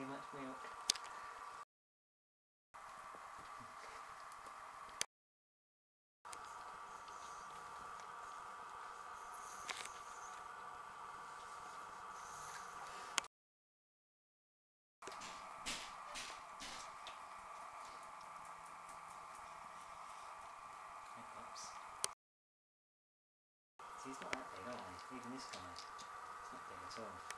too much milk. Hey pups. See, he's not that big, are they? Even this guy. It's not big at all.